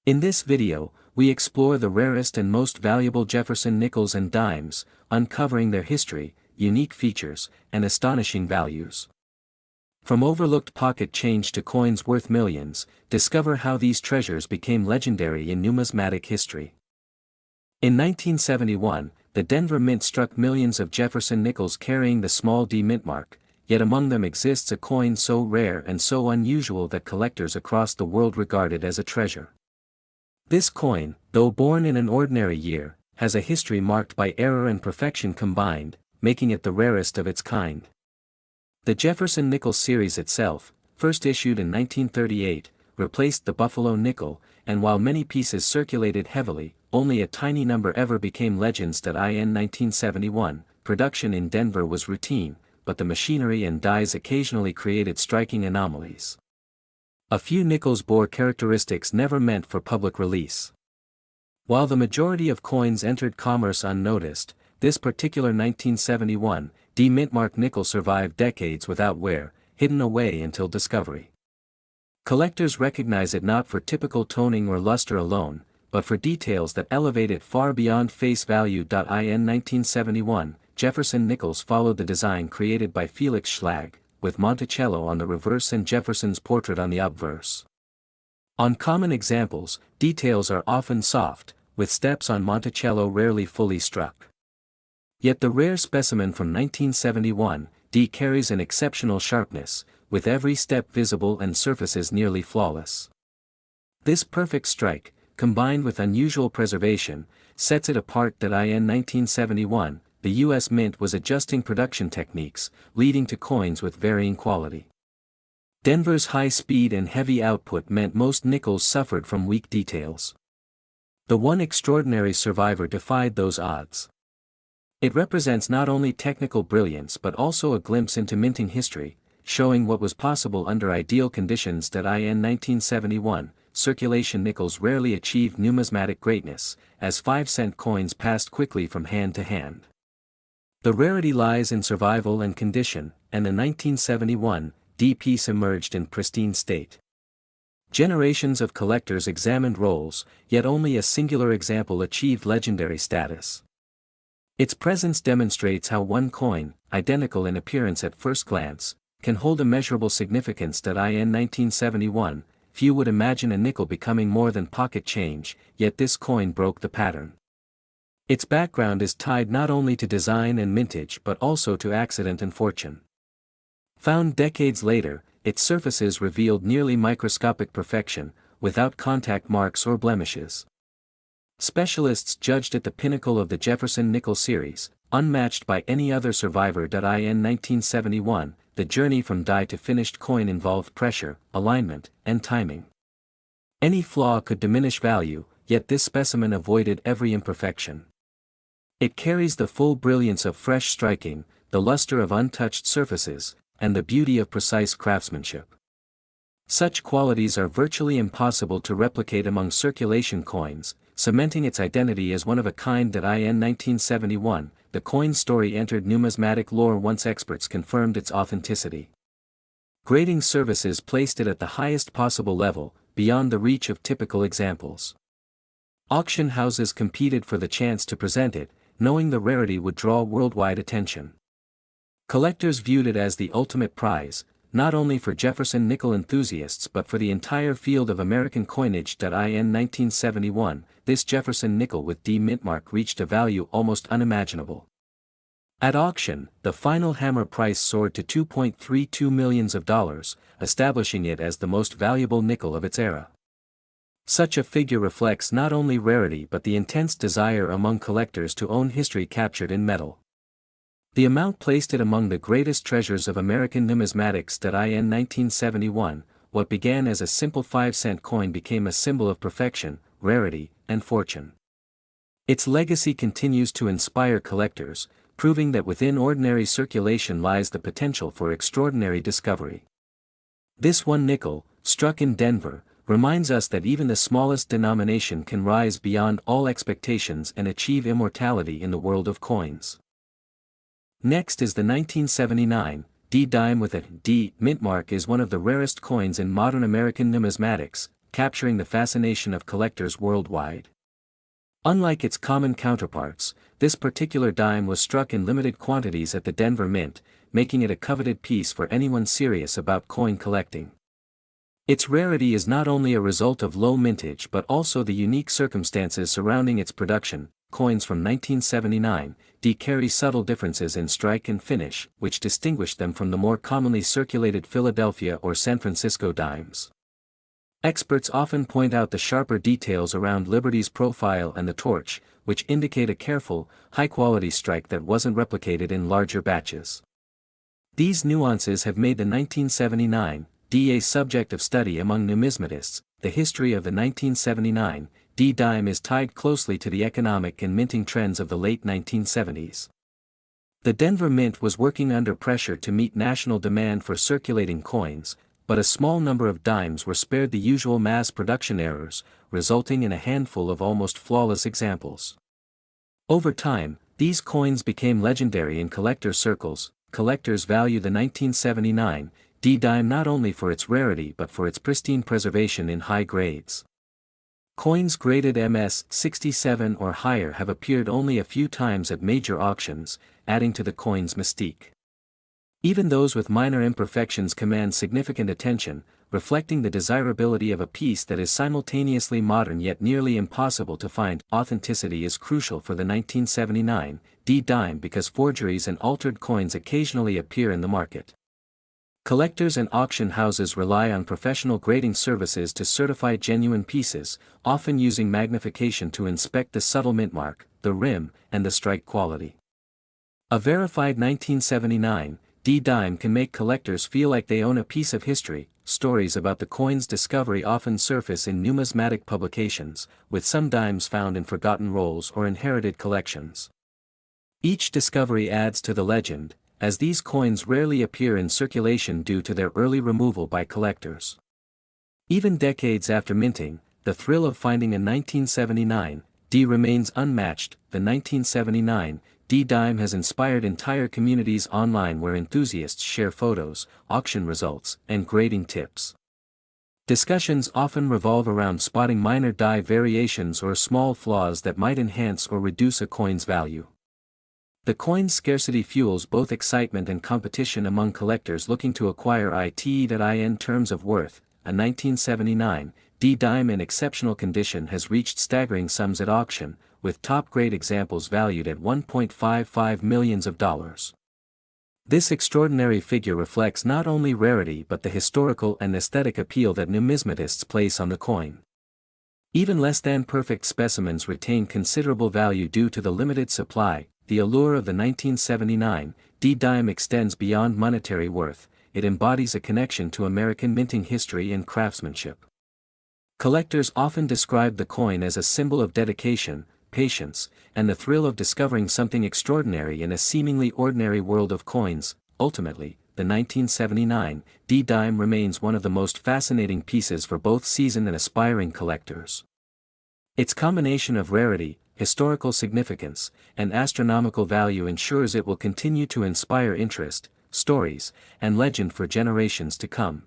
In this video, we explore the rarest and most valuable Jefferson nickels and dimes, uncovering their history, unique features, and astonishing values. From overlooked pocket change to coins worth millions, discover how these treasures became legendary in numismatic history. In 1971, the Denver Mint struck millions of Jefferson nickels carrying the small d mint mark, yet among them exists a coin so rare and so unusual that collectors across the world regard it as a treasure. This coin, though born in an ordinary year, has a history marked by error and perfection combined, making it the rarest of its kind. The Jefferson nickel series itself, first issued in 1938, replaced the Buffalo nickel, and while many pieces circulated heavily, only a tiny number ever became legends. In 1971, production in Denver was routine, but the machinery and dies occasionally created striking anomalies. A few nickels bore characteristics never meant for public release. While the majority of coins entered commerce unnoticed, this particular 1971 D mint-mark nickel survived decades without wear, hidden away until discovery. Collectors recognize it not for typical toning or luster alone, but for details that elevate it far beyond face value. In 1971, Jefferson nickels followed the design created by Felix Schlag, with Monticello on the reverse and Jefferson's portrait on the obverse. On common examples, details are often soft, with steps on Monticello rarely fully struck. Yet the rare specimen from 1971, D carries an exceptional sharpness, with every step visible and surfaces nearly flawless. This perfect strike, combined with unusual preservation, sets it apart. In 1971, the U.S. Mint was adjusting production techniques, leading to coins with varying quality. Denver's high speed and heavy output meant most nickels suffered from weak details. The one extraordinary survivor defied those odds. It represents not only technical brilliance but also a glimpse into minting history, showing what was possible under ideal conditions. In 1971, circulation nickels rarely achieved numismatic greatness, as 5-cent coins passed quickly from hand to hand. The rarity lies in survival and condition, and the 1971 D piece emerged in pristine state. Generations of collectors examined rolls, yet only a singular example achieved legendary status. Its presence demonstrates how one coin, identical in appearance at first glance, can hold immeasurable significance. In 1971, few would imagine a nickel becoming more than pocket change, yet this coin broke the pattern. Its background is tied not only to design and mintage but also to accident and fortune. Found decades later, its surfaces revealed nearly microscopic perfection, without contact marks or blemishes. Specialists judged it the pinnacle of the Jefferson nickel series, unmatched by any other survivor. In 1971, the journey from die to finished coin involved pressure, alignment, and timing. Any flaw could diminish value, yet this specimen avoided every imperfection. It carries the full brilliance of fresh striking, the luster of untouched surfaces, and the beauty of precise craftsmanship. Such qualities are virtually impossible to replicate among circulation coins, cementing its identity as one of a kind. In 1971, the coin's story entered numismatic lore once experts confirmed its authenticity. Grading services placed it at the highest possible level, beyond the reach of typical examples. Auction houses competed for the chance to present it, knowing the rarity would draw worldwide attention. Collectors viewed it as the ultimate prize, not only for Jefferson nickel enthusiasts but for the entire field of American coinage. In 1971, this Jefferson nickel with D mint mark reached a value almost unimaginable. At auction, the final hammer price soared to $2.32 million, establishing it as the most valuable nickel of its era. Such a figure reflects not only rarity but the intense desire among collectors to own history captured in metal. The amount placed it among the greatest treasures of American numismatics. In 1971, what began as a simple 5-cent coin became a symbol of perfection, rarity, and fortune. Its legacy continues to inspire collectors, proving that within ordinary circulation lies the potential for extraordinary discovery. This one nickel, struck in Denver, reminds us that even the smallest denomination can rise beyond all expectations and achieve immortality in the world of coins. Next is the 1979 D dime with a D mint mark. Is one of the rarest coins in modern American numismatics, capturing the fascination of collectors worldwide. Unlike its common counterparts, this particular dime was struck in limited quantities at the Denver Mint, making it a coveted piece for anyone serious about coin collecting. Its rarity is not only a result of low mintage but also the unique circumstances surrounding its production. Coins from 1979 carry subtle differences in strike and finish, which distinguish them from the more commonly circulated Philadelphia or San Francisco dimes. Experts often point out the sharper details around Liberty's profile and the torch, which indicate a careful, high-quality strike that wasn't replicated in larger batches. These nuances have made the 1979 a subject of study among numismatists. The history of the 1979 dime is tied closely to the economic and minting trends of the late 1970s. The Denver Mint was working under pressure to meet national demand for circulating coins, but a small number of dimes were spared the usual mass production errors, resulting in a handful of almost flawless examples. Over time, these coins became legendary in collector circles. Collectors value the 1979 dime not only for its rarity but for its pristine preservation in high grades. Coins graded MS 67 or higher have appeared only a few times at major auctions, adding to the coin's mystique. Even those with minor imperfections command significant attention, reflecting the desirability of a piece that is simultaneously modern yet nearly impossible to find. Authenticity is crucial for the 1979 dime because forgeries and altered coins occasionally appear in the market. Collectors and auction houses rely on professional grading services to certify genuine pieces, often using magnification to inspect the subtle mint mark, the rim, and the strike quality. A verified 1979 dime can make collectors feel like they own a piece of history. Stories about the coin's discovery often surface in numismatic publications, with some dimes found in forgotten rolls or inherited collections. Each discovery adds to the legend, as these coins rarely appear in circulation due to their early removal by collectors. Even decades after minting, the thrill of finding a 1979 remains unmatched. The 1979 dime has inspired entire communities online where enthusiasts share photos, auction results, and grading tips. Discussions often revolve around spotting minor die variations or small flaws that might enhance or reduce a coin's value. The coin's scarcity fuels both excitement and competition among collectors looking to acquire in terms of worth. A 1979 dime in exceptional condition has reached staggering sums at auction, with top-grade examples valued at $1.55 million. This extraordinary figure reflects not only rarity but the historical and aesthetic appeal that numismatists place on the coin. Even less-than-perfect specimens retain considerable value due to the limited supply. The allure of the 1979 dime extends beyond monetary worth. It embodies a connection to American minting history and craftsmanship. Collectors often describe the coin as a symbol of dedication, patience, and the thrill of discovering something extraordinary in a seemingly ordinary world of coins. Ultimately, the 1979 dime remains one of the most fascinating pieces for both seasoned and aspiring collectors. Its combination of rarity, historical significance, and astronomical value ensures it will continue to inspire interest, stories, and legend for generations to come.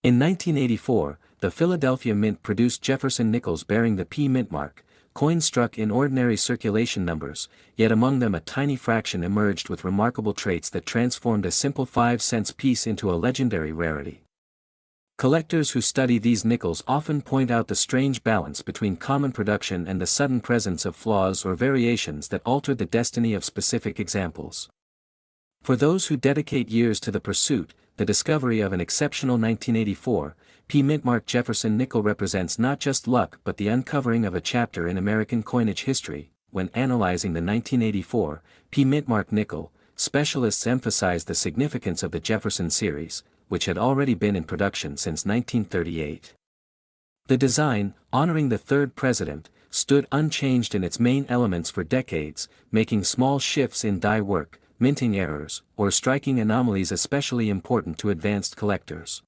In 1984, the Philadelphia Mint produced Jefferson nickels bearing the P mint mark, coins struck in ordinary circulation numbers, yet among them a tiny fraction emerged with remarkable traits that transformed a simple 5-cent piece into a legendary rarity. Collectors who study these nickels often point out the strange balance between common production and the sudden presence of flaws or variations that altered the destiny of specific examples. For those who dedicate years to the pursuit, the discovery of an exceptional 1984 P mint-marked Jefferson nickel represents not just luck but the uncovering of a chapter in American coinage history. When analyzing the 1984 P mint-marked nickel, specialists emphasize the significance of the Jefferson series, which had already been in production since 1938. The design, honoring the third president, stood unchanged in its main elements for decades, making small shifts in die work, minting errors, or striking anomalies especially important to advanced collectors.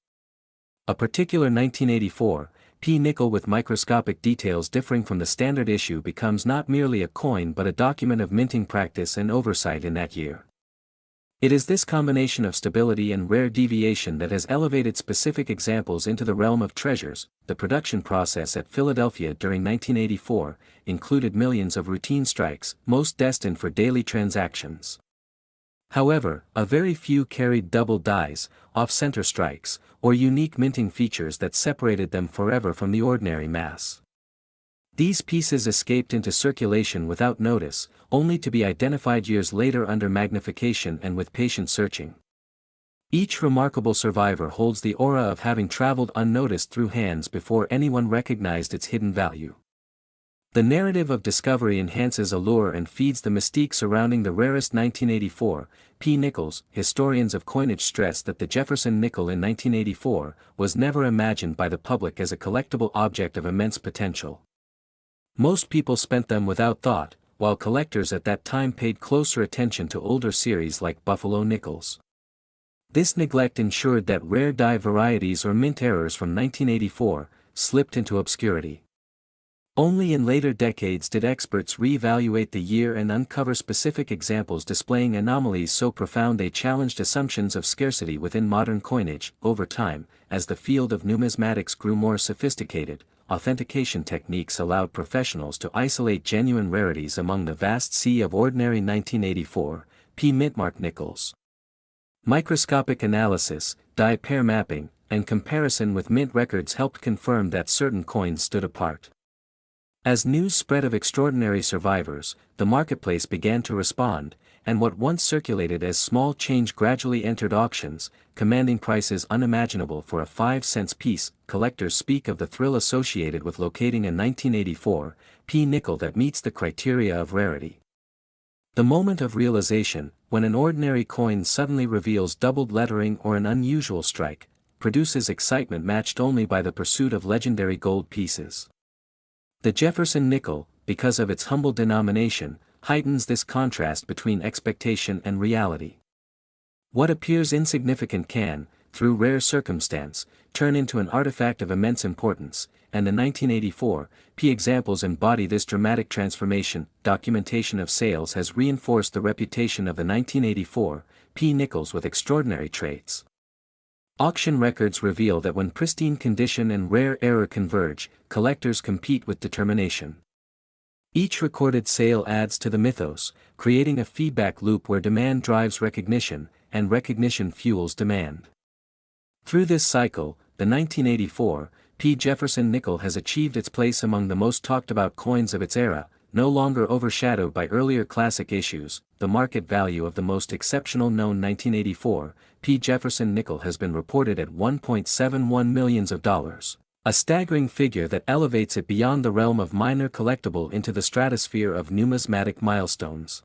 A particular 1984 P nickel with microscopic details differing from the standard issue becomes not merely a coin but a document of minting practice and oversight in that year. It is this combination of stability and rare deviation that has elevated specific examples into the realm of treasures. The production process at Philadelphia during 1984 included millions of routine strikes, most destined for daily transactions. However, a very few carried double dies, off-center strikes, or unique minting features that separated them forever from the ordinary mass. These pieces escaped into circulation without notice, only to be identified years later under magnification and with patient searching. Each remarkable survivor holds the aura of having traveled unnoticed through hands before anyone recognized its hidden value. The narrative of discovery enhances allure and feeds the mystique surrounding the rarest 1984 P nickels. Historians of coinage stress that the Jefferson nickel in 1984 was never imagined by the public as a collectible object of immense potential. Most people spent them without thought, while collectors at that time paid closer attention to older series like Buffalo nickels. This neglect ensured that rare die varieties or mint errors from 1984 slipped into obscurity. Only in later decades did experts re-evaluate the year and uncover specific examples displaying anomalies so profound they challenged assumptions of scarcity within modern coinage. Over time, as the field of numismatics grew more sophisticated, authentication techniques allowed professionals to isolate genuine rarities among the vast sea of ordinary 1984 P mintmark nickels. Microscopic analysis, die pair mapping, and comparison with mint records helped confirm that certain coins stood apart. As news spread of extraordinary survivors, the marketplace began to respond, and what once circulated as small change gradually entered auctions, commanding prices unimaginable for a 5-cent piece. Collectors speak of the thrill associated with locating a 1984 P nickel that meets the criteria of rarity. The moment of realization, when an ordinary coin suddenly reveals doubled lettering or an unusual strike, produces excitement matched only by the pursuit of legendary gold pieces. The Jefferson nickel, because of its humble denomination, heightens this contrast between expectation and reality. What appears insignificant can, through rare circumstance, turn into an artifact of immense importance, and the 1984 P examples embody this dramatic transformation. Documentation of sales has reinforced the reputation of the 1984 P nickels with extraordinary traits. Auction records reveal that when pristine condition and rare error converge, collectors compete with determination. Each recorded sale adds to the mythos, creating a feedback loop where demand drives recognition, and recognition fuels demand. Through this cycle, the 1984 P Jefferson nickel has achieved its place among the most talked about coins of its era, no longer overshadowed by earlier classic issues. The market value of the most exceptional known 1984 P Jefferson nickel has been reported at $1.71 million, a staggering figure that elevates it beyond the realm of minor collectible into the stratosphere of numismatic milestones.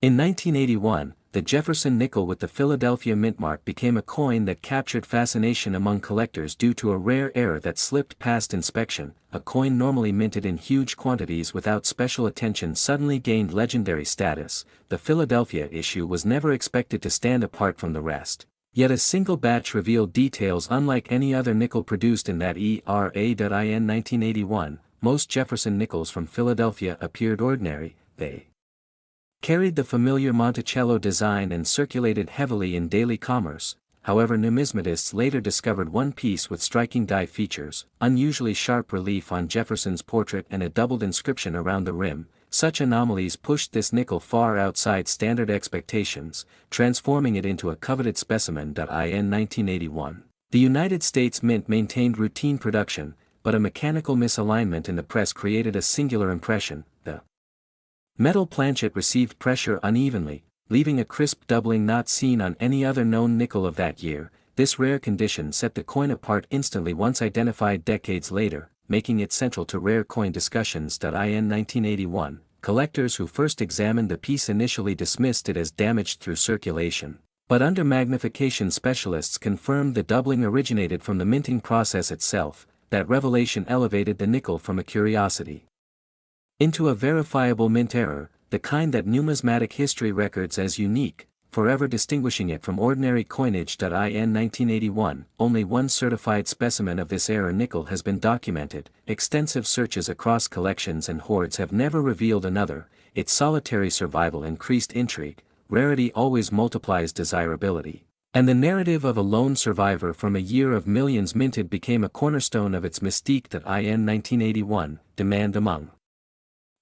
In 1981, the Jefferson nickel with the Philadelphia mintmark became a coin that captured fascination among collectors due to a rare error that slipped past inspection. A coin normally minted in huge quantities without special attention suddenly gained legendary status. The Philadelphia issue was never expected to stand apart from the rest. Yet a single batch revealed details unlike any other nickel produced in that era. In 1981, most Jefferson nickels from Philadelphia appeared ordinary. They carried the familiar Monticello design and circulated heavily in daily commerce. However, numismatists later discovered one piece with striking die features, unusually sharp relief on Jefferson's portrait and a doubled inscription around the rim. Such anomalies pushed this nickel far outside standard expectations, transforming it into a coveted specimen. In 1981, the United States Mint maintained routine production, but a mechanical misalignment in the press created a singular impression. The metal planchet received pressure unevenly, leaving a crisp doubling not seen on any other known nickel of that year. This rare condition set the coin apart instantly once identified decades later, making it central to rare coin discussions. In 1981, collectors who first examined the piece initially dismissed it as damaged through circulation, but under magnification specialists confirmed the doubling originated from the minting process itself. That revelation elevated the nickel from a curiosity into a verifiable mint error, the kind that numismatic history records as unique, forever distinguishing it from ordinary coinage. In 1981, only one certified specimen of this era nickel has been documented. Extensive searches across collections and hoards have never revealed another. Its solitary survival increased intrigue, rarity always multiplies desirability. And the narrative of a lone survivor from a year of millions minted became a cornerstone of its mystique. That in 1981, demand among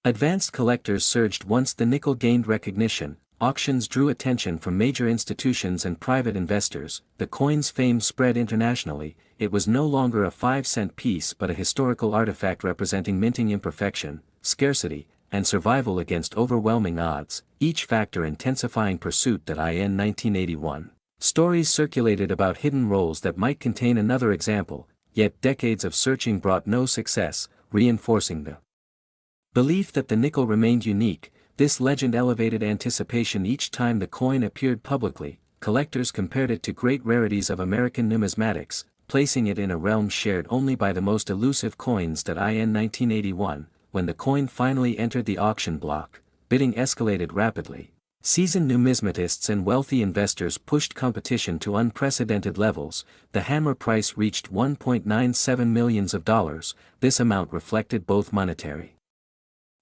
advanced collectors surged once the nickel gained recognition. Auctions drew attention from major institutions and private investors. The coin's fame spread internationally. It was no longer a 5-cent piece but a historical artifact representing minting imperfection, scarcity, and survival against overwhelming odds, each factor intensifying pursuit. That in 1981. Stories circulated about hidden rolls that might contain another example, yet decades of searching brought no success, reinforcing the belief that the nickel remained unique. This legend elevated anticipation each time the coin appeared publicly. Collectors compared it to great rarities of American numismatics, placing it in a realm shared only by the most elusive coins. That in 1981, when the coin finally entered the auction block, bidding escalated rapidly. Seasoned numismatists and wealthy investors pushed competition to unprecedented levels. The hammer price reached $1.97 million. This amount reflected both monetary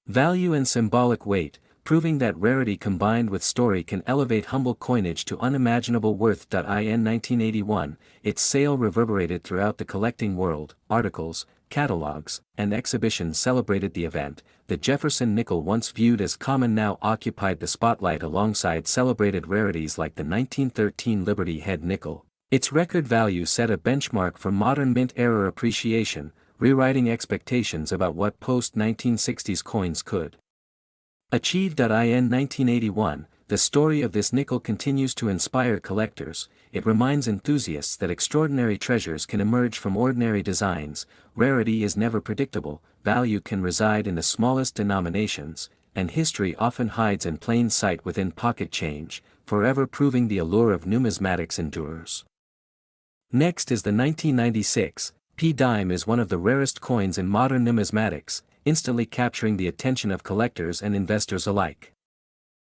value and symbolic weight, proving that rarity combined with story can elevate humble coinage to unimaginable worth. In 1981, its sale reverberated throughout the collecting world. Articles, catalogs, and exhibitions celebrated the event. The Jefferson nickel, once viewed as common, now occupied the spotlight alongside celebrated rarities like the 1913 Liberty Head nickel. Its record value set a benchmark for modern mint-era appreciation, rewriting expectations about what post-1960s coins could achieve. In 1981, the story of this nickel continues to inspire collectors. It reminds enthusiasts that extraordinary treasures can emerge from ordinary designs. Rarity is never predictable, value can reside in the smallest denominations, and history often hides in plain sight within pocket change, forever proving the allure of numismatics endures. Next is the 1996 P-dime. Is one of the rarest coins in modern numismatics, instantly capturing the attention of collectors and investors alike.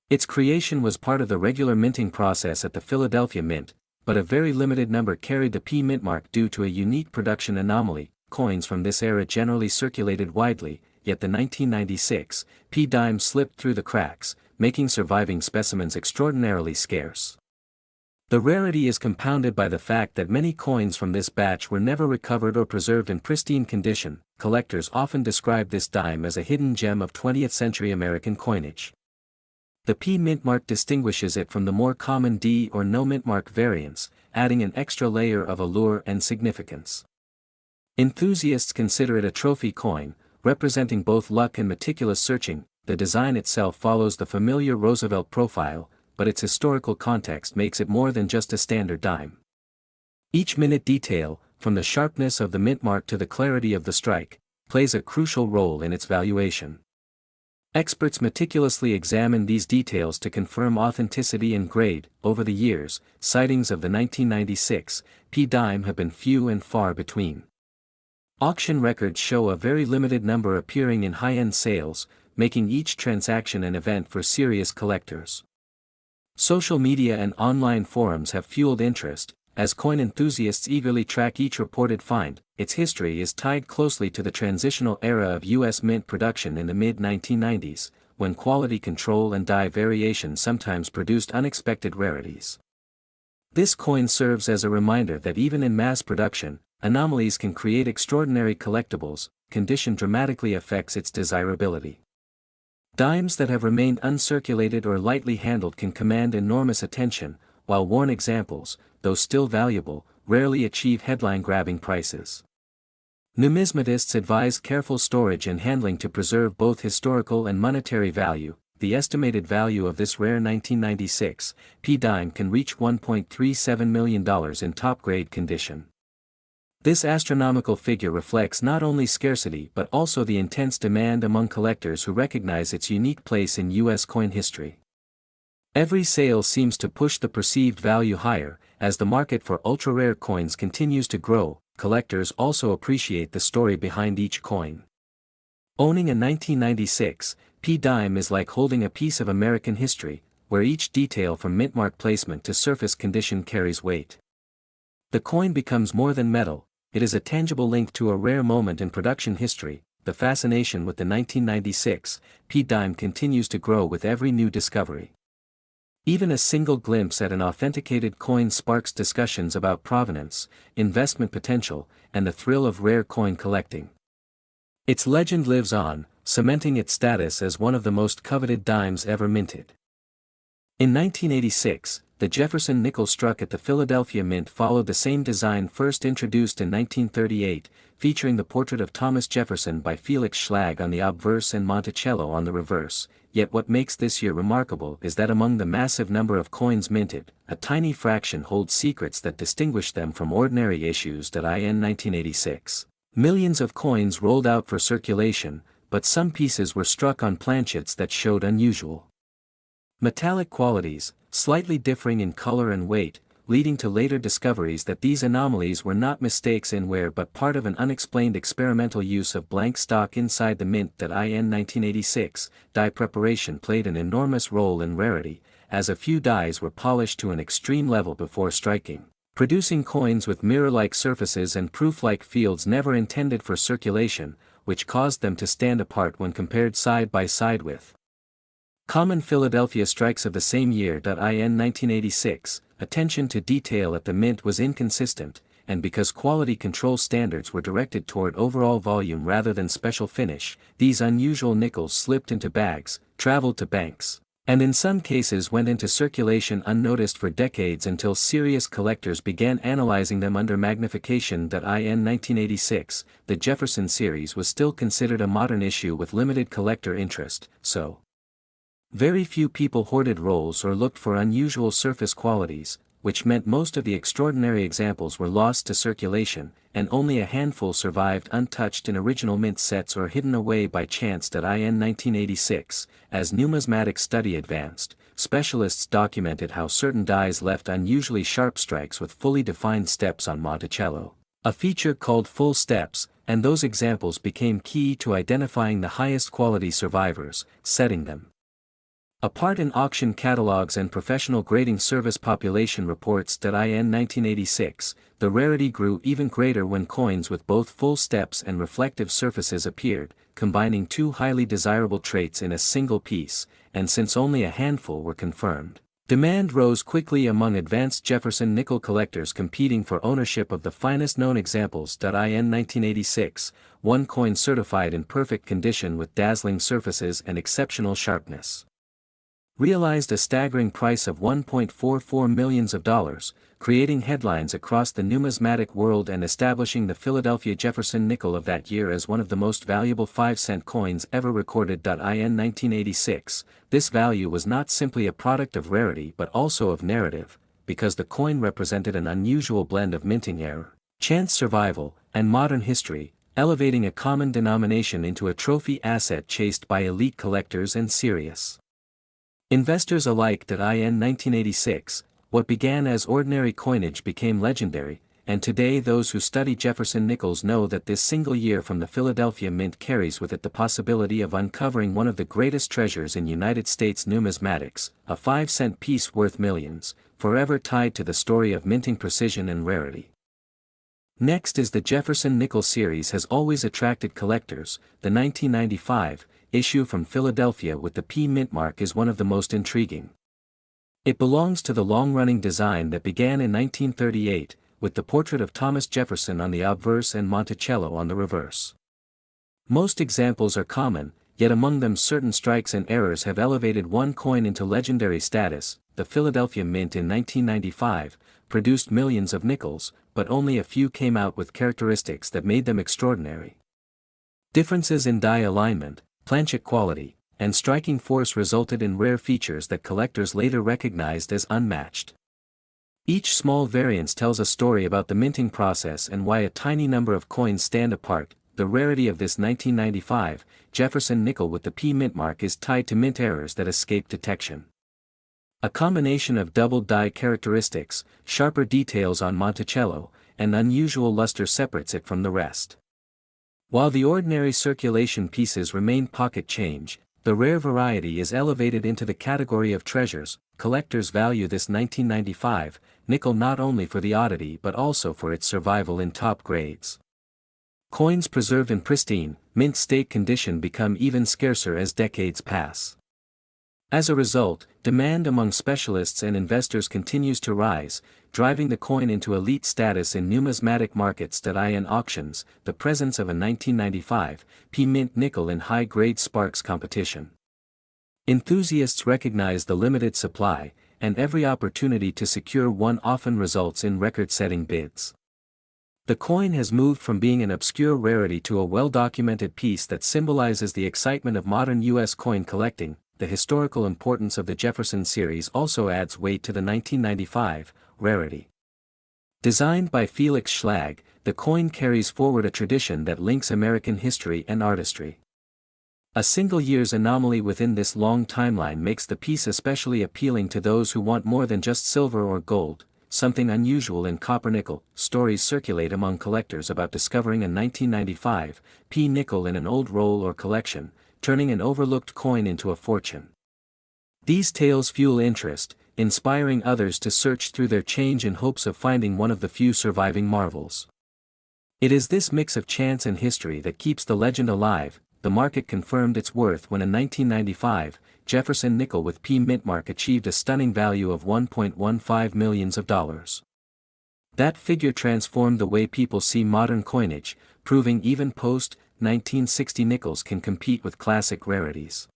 Its creation was part of the regular minting process at the Philadelphia Mint, but a very limited number carried the P mint mark due to a unique production anomaly. Coins from this era generally circulated widely, yet the 1996 P-dime slipped through the cracks, making surviving specimens extraordinarily scarce. The rarity is compounded by the fact that many coins from this batch were never recovered or preserved in pristine condition. Collectors often describe this dime as a hidden gem of 20th-century American coinage. The P mint mark distinguishes it from the more common D or no mint mark variants, adding an extra layer of allure and significance. Enthusiasts consider it a trophy coin, representing both luck and meticulous searching. The design itself follows the familiar Roosevelt profile, but its historical context makes it more than just a standard dime. Each minute detail, from the sharpness of the mint mark to the clarity of the strike, plays a crucial role in its valuation. Experts meticulously examine these details to confirm authenticity and grade. Over the years, sightings of the 1996 P-dime have been few and far between. Auction records show a very limited number appearing in high-end sales, making each transaction an event for serious collectors. Social media and online forums have fueled interest, as coin enthusiasts eagerly track each reported find. Its history is tied closely to the transitional era of U.S. mint production in the mid-1990s, when quality control and die variation sometimes produced unexpected rarities. This coin serves as a reminder that even in mass production, anomalies can create extraordinary collectibles. Condition dramatically affects its desirability. Dimes that have remained uncirculated or lightly handled can command enormous attention, while worn examples, though still valuable, rarely achieve headline-grabbing prices. Numismatists advise careful storage and handling to preserve both historical and monetary value. The estimated value of this rare 1996 P-dime can reach $1.37 million in top-grade condition. This astronomical figure reflects not only scarcity but also the intense demand among collectors who recognize its unique place in U.S. coin history. Every sale seems to push the perceived value higher. As the market for ultra-rare coins continues to grow, collectors also appreciate the story behind each coin. Owning a 1996 P-dime is like holding a piece of American history, where each detail from mint mark placement to surface condition carries weight. The coin becomes more than metal, it is a tangible link to a rare moment in production history. The fascination with the 1996 P-dime continues to grow with every new discovery. Even a single glimpse at an authenticated coin sparks discussions about provenance, investment potential, and the thrill of rare coin collecting. Its legend lives on, cementing its status as one of the most coveted dimes ever minted. In 1986, the Jefferson nickel struck at the Philadelphia Mint followed the same design first introduced in 1938, featuring the portrait of Thomas Jefferson by Felix Schlag on the obverse and Monticello on the reverse. Yet what makes this year remarkable is that among the massive number of coins minted, a tiny fraction holds secrets that distinguish them from ordinary issues. In 1986, millions of coins rolled out for circulation, but some pieces were struck on planchets that showed unusual metallic qualities, slightly differing in color and weight, leading to later discoveries that these anomalies were not mistakes in wear but part of an unexplained experimental use of blank stock inside the mint. In 1986, die preparation played an enormous role in rarity, as a few dies were polished to an extreme level before striking, producing coins with mirror-like surfaces and proof-like fields never intended for circulation, which caused them to stand apart when compared side by side with common Philadelphia strikes of the same year. In 1986, attention to detail at the mint was inconsistent, and because quality control standards were directed toward overall volume rather than special finish, these unusual nickels slipped into bags, traveled to banks, and in some cases went into circulation unnoticed for decades until serious collectors began analyzing them under magnification. In 1986, the Jefferson series was still considered a modern issue with limited collector interest, so very few people hoarded rolls or looked for unusual surface qualities, which meant most of the extraordinary examples were lost to circulation, and only a handful survived untouched in original mint sets or hidden away by chance. In 1986, as numismatic study advanced, specialists documented how certain dies left unusually sharp strikes with fully defined steps on Monticello, a feature called full steps, and those examples became key to identifying the highest quality survivors, setting them apart in auction catalogs and professional grading service. Population reports. In 1986, the rarity grew even greater when coins with both full steps and reflective surfaces appeared, combining two highly desirable traits in a single piece, and since only a handful were confirmed, demand rose quickly among advanced Jefferson nickel collectors competing for ownership of the finest known examples. In 1986, one coin certified in perfect condition with dazzling surfaces and exceptional sharpness realized a staggering price of $1.44 million, creating headlines across the numismatic world and establishing the Philadelphia Jefferson nickel of that year as one of the most valuable 5-cent coins ever recorded. In 1986, this value was not simply a product of rarity but also of narrative, because the coin represented an unusual blend of minting error, chance survival, and modern history, elevating a common denomination into a trophy asset chased by elite collectors and serious investors alike. In 1986, what began as ordinary coinage became legendary, and today those who study Jefferson nickels know that this single year from the Philadelphia Mint carries with it the possibility of uncovering one of the greatest treasures in United States numismatics, a 5-cent piece worth millions, forever tied to the story of minting precision and rarity. Next is the Jefferson nickel series has always attracted collectors. The 1995 issue from Philadelphia with the P mint mark is one of the most intriguing. It belongs to the long-running design that began in 1938, with the portrait of Thomas Jefferson on the obverse and Monticello on the reverse. Most examples are common, yet among them certain strikes and errors have elevated one coin into legendary status. The Philadelphia Mint in 1995 produced millions of nickels, but only a few came out with characteristics that made them extraordinary. Differences in die alignment, planchet quality, and striking force resulted in rare features that collectors later recognized as unmatched. Each small variance tells a story about the minting process and why a tiny number of coins stand apart. The rarity of this 1995 Jefferson nickel with the P mint mark is tied to mint errors that escape detection. A combination of double die characteristics, sharper details on Monticello, and unusual luster separates it from the rest. While the ordinary circulation pieces remain pocket change, the rare variety is elevated into the category of treasures. Collectors value this 1995 nickel not only for the oddity but also for its survival in top grades. Coins preserved in pristine, mint state condition become even scarcer as decades pass. As a result, demand among specialists and investors continues to rise, driving the coin into elite status in numismatic markets. In auctions, the presence of a 1995 P Mint nickel in high-grade sparks competition. Enthusiasts recognize the limited supply, and every opportunity to secure one often results in record-setting bids. The coin has moved from being an obscure rarity to a well-documented piece that symbolizes the excitement of modern U.S. coin collecting. The historical importance of the Jefferson series also adds weight to the 1995 rarity. Designed by Felix Schlag, the coin carries forward a tradition that links American history and artistry. A single year's anomaly within this long timeline makes the piece especially appealing to those who want more than just silver or gold, something unusual in copper-nickel. Stories circulate among collectors about discovering a 1995 P nickel in an old roll or collection, turning an overlooked coin into a fortune. These tales fuel interest, inspiring others to search through their change in hopes of finding one of the few surviving marvels. It is this mix of chance and history that keeps the legend alive. The market confirmed its worth when a 1995 Jefferson nickel with P mint mark achieved a stunning value of $1.15 million. That figure transformed the way people see modern coinage, proving even post-1960 nickels can compete with classic rarities.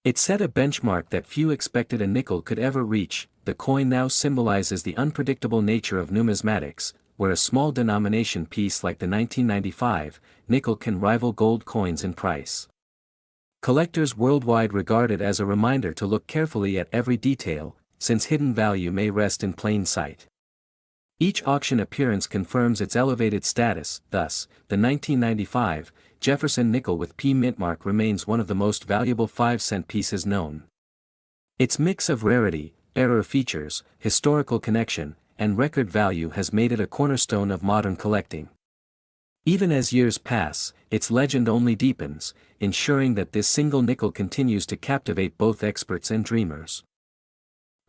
It set a benchmark that few expected a nickel could ever reach. The coin now symbolizes the unpredictable nature of numismatics, where a small denomination piece like the 1995 nickel can rival gold coins in price. Collectors worldwide regard it as a reminder to look carefully at every detail, since hidden value may rest in plain sight. Each auction appearance confirms its elevated status. Thus, the 1995 Jefferson nickel with P mint mark remains one of the most valuable 5-cent pieces known. Its mix of rarity, error features, historical connection, and record value has made it a cornerstone of modern collecting. Even as years pass, its legend only deepens, ensuring that this single nickel continues to captivate both experts and dreamers.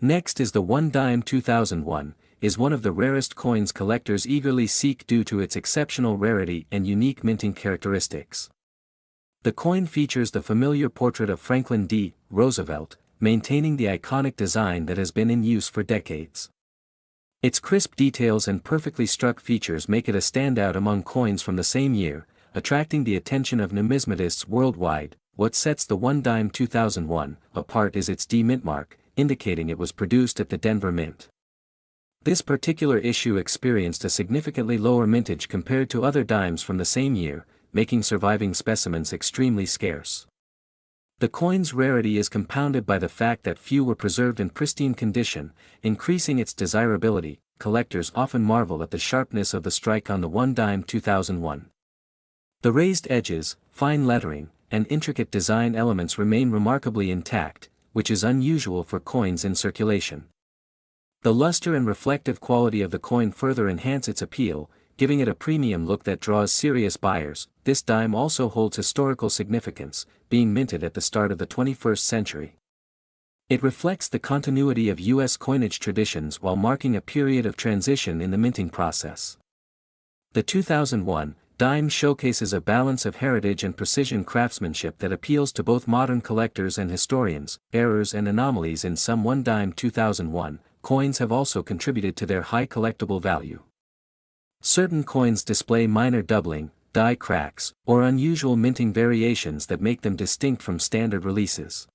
Next is the 1 dime 2001, is one of the rarest coins collectors eagerly seek due to its exceptional rarity and unique minting characteristics. The coin features the familiar portrait of Franklin D. Roosevelt, maintaining the iconic design that has been in use for decades. Its crisp details and perfectly struck features make it a standout among coins from the same year, attracting the attention of numismatists worldwide. What sets the 1 dime 2001 apart is its D mint mark, indicating it was produced at the Denver Mint. This particular issue experienced a significantly lower mintage compared to other dimes from the same year, making surviving specimens extremely scarce. The coin's rarity is compounded by the fact that few were preserved in pristine condition, increasing its desirability. Collectors often marvel at the sharpness of the strike on the 1 dime 2001. The raised edges, fine lettering, and intricate design elements remain remarkably intact, which is unusual for coins in circulation. The luster and reflective quality of the coin further enhance its appeal, giving it a premium look that draws serious buyers. This dime also holds historical significance, being minted at the start of the 21st century. It reflects the continuity of U.S. coinage traditions while marking a period of transition in the minting process. The 2001 dime showcases a balance of heritage and precision craftsmanship that appeals to both modern collectors and historians. Errors and anomalies in some 1 dime 2001 coins have also contributed to their high collectible value. Certain coins display minor doubling, die cracks, or unusual minting variations that make them distinct from standard releases.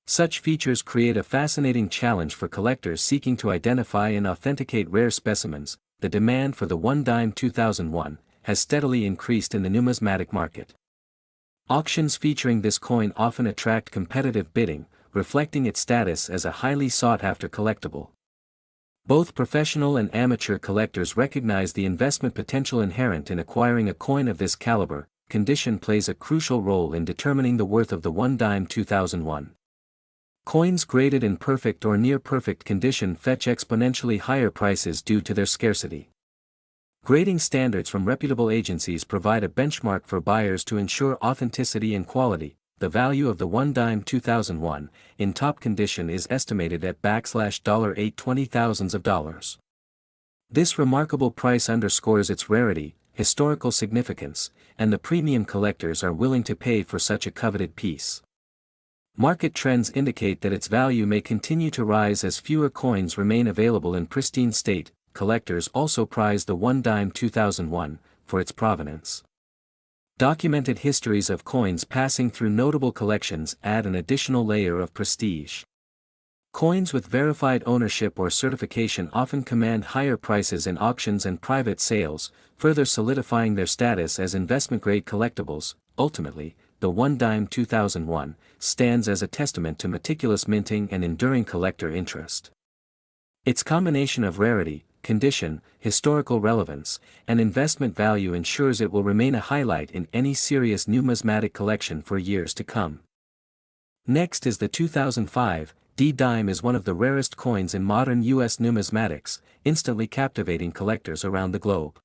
Such features create a fascinating challenge for collectors seeking to identify and authenticate rare specimens. The demand for the 1 dime 2001 has steadily increased in the numismatic market. Auctions featuring this coin often attract competitive bidding, reflecting its status as a highly sought-after collectible. Both professional and amateur collectors recognize the investment potential inherent in acquiring a coin of this caliber. Condition plays a crucial role in determining the worth of the 1 dime 2001. Coins graded in perfect or near-perfect condition fetch exponentially higher prices due to their scarcity. Grading standards from reputable agencies provide a benchmark for buyers to ensure authenticity and quality. The value of the 1 dime 2001 in top condition is estimated at $820,000. This remarkable price underscores its rarity, historical significance, and the premium collectors are willing to pay for such a coveted piece. Market trends indicate that its value may continue to rise as fewer coins remain available in pristine state. Collectors also prize the one-dime 2001 for its provenance. Documented histories of coins passing through notable collections add an additional layer of prestige. Coins with verified ownership or certification often command higher prices in auctions and private sales, further solidifying their status as investment-grade collectibles. Ultimately, the one-dime 2001 stands as a testament to meticulous minting and enduring collector interest. Its combination of rarity, condition, historical relevance, and investment value ensures it will remain a highlight in any serious numismatic collection for years to come. Next is the 2005 D-dime is one of the rarest coins in modern U.S. numismatics, instantly captivating collectors around the globe.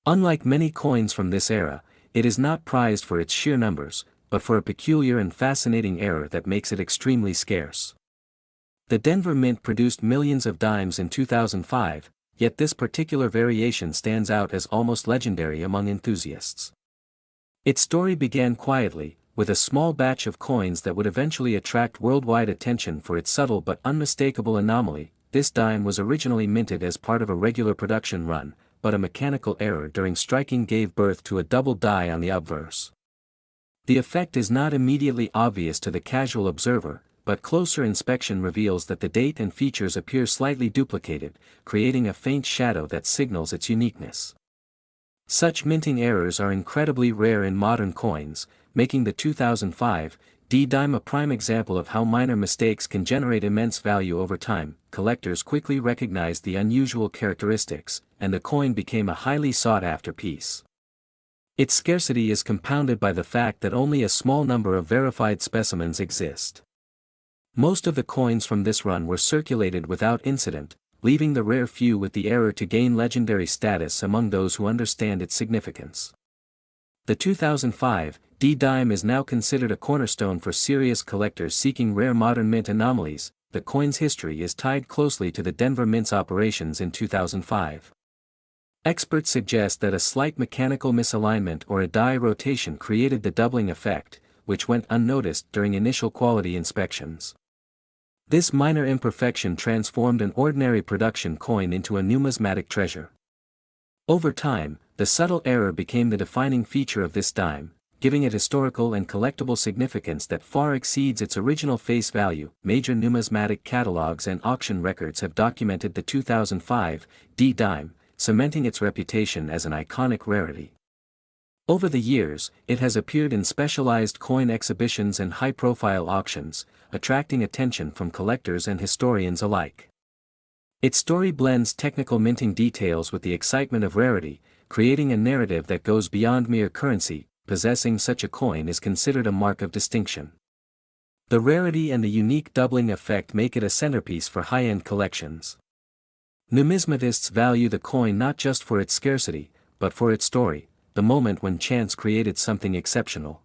Unlike many coins from this era, it is not prized for its sheer numbers, but for a peculiar and fascinating error that makes it extremely scarce. The Denver Mint produced millions of dimes in 2005, yet this particular variation stands out as almost legendary among enthusiasts. Its story began quietly, with a small batch of coins that would eventually attract worldwide attention for its subtle but unmistakable anomaly. This dime was originally minted as part of a regular production run, but a mechanical error during striking gave birth to a double die on the obverse. The effect is not immediately obvious to the casual observer, but closer inspection reveals that the date and features appear slightly duplicated, creating a faint shadow that signals its uniqueness. Such minting errors are incredibly rare in modern coins, making the 2005 D-dime a prime example of how minor mistakes can generate immense value over time. Collectors quickly recognized the unusual characteristics, and the coin became a highly sought-after piece. Its scarcity is compounded by the fact that only a small number of verified specimens exist. Most of the coins from this run were circulated without incident, leaving the rare few with the error to gain legendary status among those who understand its significance. The 2005 D-dime is now considered a cornerstone for serious collectors seeking rare modern mint anomalies. The coin's history is tied closely to the Denver Mint's operations in 2005. Experts suggest that a slight mechanical misalignment or a die rotation created the doubling effect, which went unnoticed during initial quality inspections. This minor imperfection transformed an ordinary production coin into a numismatic treasure. Over time, the subtle error became the defining feature of this dime, giving it historical and collectible significance that far exceeds its original face value. Major numismatic catalogs and auction records have documented the 2005 D-dime, cementing its reputation as an iconic rarity. Over the years, it has appeared in specialized coin exhibitions and high-profile auctions, attracting attention from collectors and historians alike. Its story blends technical minting details with the excitement of rarity, creating a narrative that goes beyond mere currency. Possessing such a coin is considered a mark of distinction. The rarity and the unique doubling effect make it a centerpiece for high-end collections. Numismatists value the coin not just for its scarcity, but for its story, the moment when chance created something exceptional.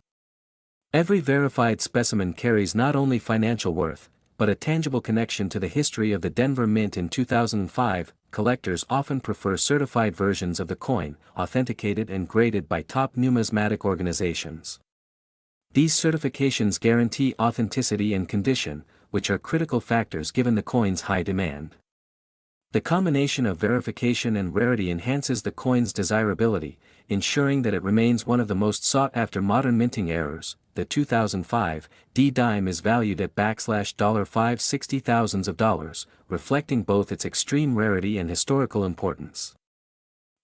Every verified specimen carries not only financial worth, but a tangible connection to the history of the Denver Mint in 2005. Collectors often prefer certified versions of the coin, authenticated and graded by top numismatic organizations. These certifications guarantee authenticity and condition, which are critical factors given the coin's high demand. The combination of verification and rarity enhances the coin's desirability, ensuring that it remains one of the most sought-after modern minting errors. The 2005 D-dime is valued at $560,000, reflecting both its extreme rarity and historical importance.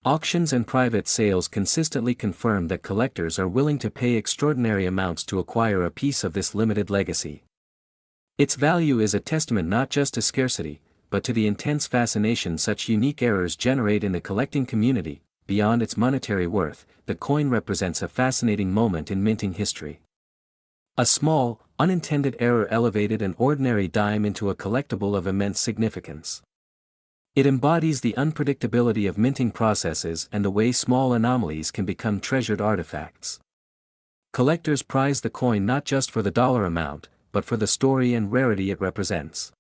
Auctions and private sales consistently confirm that collectors are willing to pay extraordinary amounts to acquire a piece of this limited legacy. Its value is a testament not just to scarcity, but to the intense fascination such unique errors generate in the collecting community. Beyond its monetary worth, the coin represents a fascinating moment in minting history. A small, unintended error elevated an ordinary dime into a collectible of immense significance. It embodies the unpredictability of minting processes and the way small anomalies can become treasured artifacts. Collectors prize the coin not just for the dollar amount, but for the story and rarity it represents.